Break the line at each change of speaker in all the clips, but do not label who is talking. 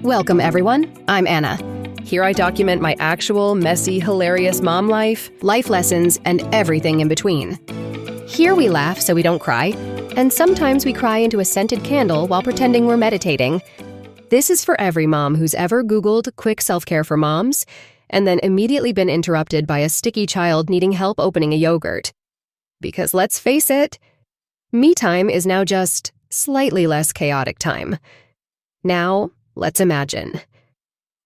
Welcome, everyone. I'm Anna. Here I document my actual, messy, hilarious mom life lessons, and everything in between. Here we laugh so we don't cry, and sometimes we cry into a scented candle while pretending we're meditating. This is for every mom who's ever Googled quick self-care for moms and then immediately been interrupted by a sticky child needing help opening a yogurt. Because let's face it, me time is now just slightly less chaotic time. Now, let's imagine.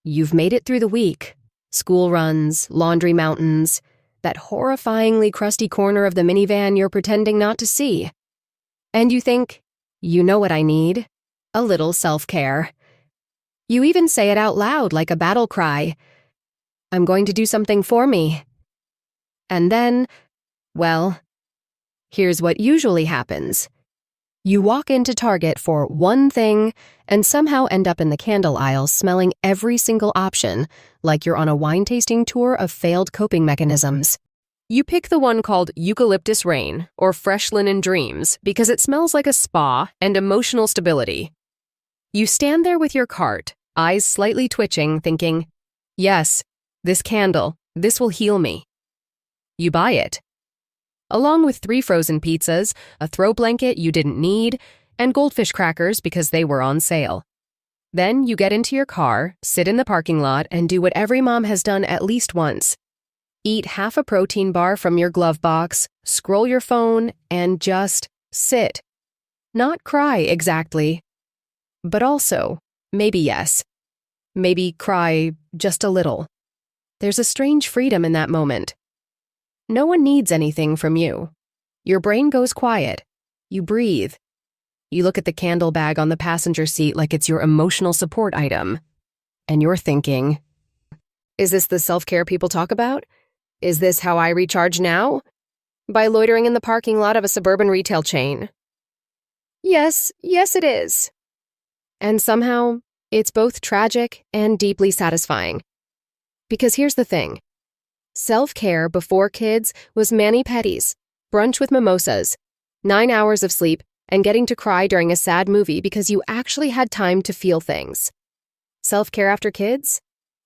You've made it through the week. School runs, laundry mountains, that horrifyingly crusty corner of the minivan you're pretending not to see. And you think, you know what I need? A little self-care. You even say it out loud like a battle cry. I'm going to do something for me. And then, well, here's what usually happens. You walk into Target for one thing and somehow end up in the candle aisle smelling every single option, like you're on a wine-tasting tour of failed coping mechanisms. You pick the one called Eucalyptus Rain or Fresh Linen Dreams because it smells like a spa and emotional stability. You stand there with your cart, eyes slightly twitching, thinking, yes, this candle, this will heal me. You buy it. Along with 3 frozen pizzas, a throw blanket you didn't need, and goldfish crackers because they were on sale. Then you get into your car, sit in the parking lot, and do what every mom has done at least once. Eat half a protein bar from your glove box, scroll your phone, and just sit. Not cry, exactly. But also, maybe yes. Maybe cry just a little. There's a strange freedom in that moment. No one needs anything from you. Your brain goes quiet. You breathe. You look at the candle bag on the passenger seat like it's your emotional support item. And you're thinking, is this the self-care people talk about? Is this how I recharge now? By loitering in the parking lot of a suburban retail chain. Yes it is. And somehow, it's both tragic and deeply satisfying. Because here's the thing. Self-care before kids was mani-pedis, brunch with mimosas, 9 hours of sleep, and getting to cry during a sad movie because you actually had time to feel things. Self-care after kids?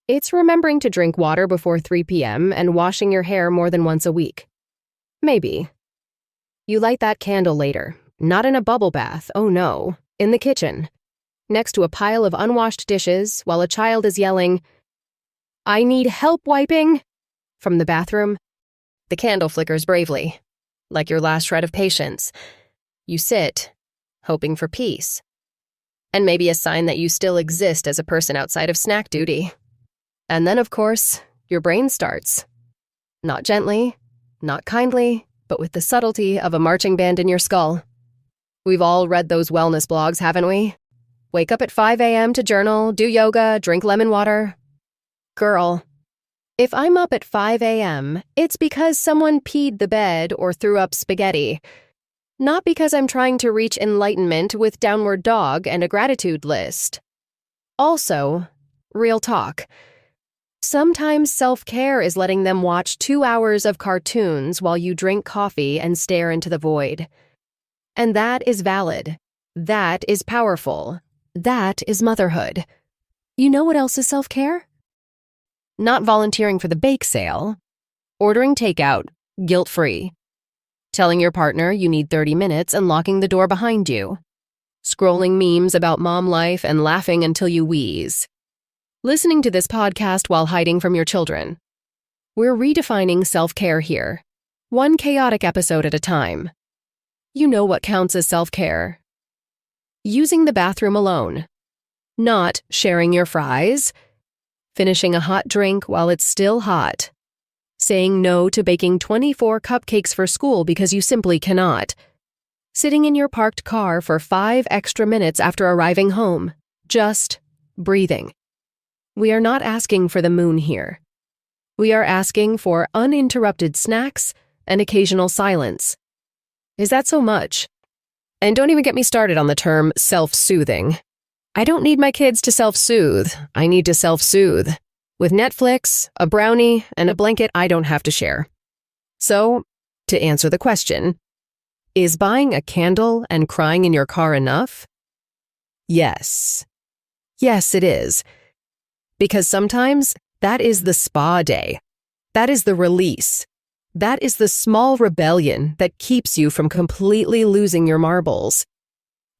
It's remembering to drink water before 3 p.m. and washing your hair more than once a week. Maybe. You light that candle later, not in a bubble bath, oh no, in the kitchen, next to a pile of unwashed dishes while a child is yelling, "I need help wiping!" from the bathroom. The candle flickers bravely, like your last shred of patience. You sit, hoping for peace. And maybe a sign that you still exist as a person outside of snack duty. And then, of course, your brain starts. Not gently, not kindly, but with the subtlety of a marching band in your skull. We've all read those wellness blogs, haven't we? Wake up at 5 a.m. to journal, do yoga, drink lemon water. Girl, if I'm up at 5 a.m., it's because someone peed the bed or threw up spaghetti. Not because I'm trying to reach enlightenment with Downward Dog and a gratitude list. Also, real talk. Sometimes self-care is letting them watch 2 hours of cartoons while you drink coffee and stare into the void. And that is valid. That is powerful. That is motherhood. You know what else is self-care? Not volunteering for the bake sale. Ordering takeout, guilt-free. Telling your partner you need 30 minutes and locking the door behind you. Scrolling memes about mom life and laughing until you wheeze. Listening to this podcast while hiding from your children. We're redefining self-care here, one chaotic episode at a time. You know what counts as self-care. Using the bathroom alone. Not sharing your fries. Finishing a hot drink while it's still hot. Saying no to baking 24 cupcakes for school because you simply cannot. Sitting in your parked car for 5 extra minutes after arriving home. Just breathing. We are not asking for the moon here. We are asking for uninterrupted snacks and occasional silence. Is that so much? And don't even get me started on the term self-soothing. I don't need my kids to self-soothe. I need to self-soothe. With Netflix, a brownie, and a blanket I don't have to share. So, to answer the question, is buying a candle and crying in your car enough? Yes. Yes, it is. Because sometimes that is the spa day. That is the release. That is the small rebellion that keeps you from completely losing your marbles.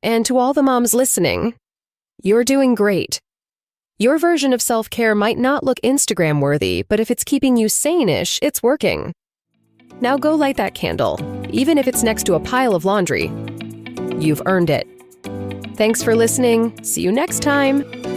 And to all the moms listening, you're doing great. Your version of self-care might not look Instagram-worthy, but if it's keeping you sane-ish, it's working. Now go light that candle, even if it's next to a pile of laundry. You've earned it. Thanks for listening. See you next time.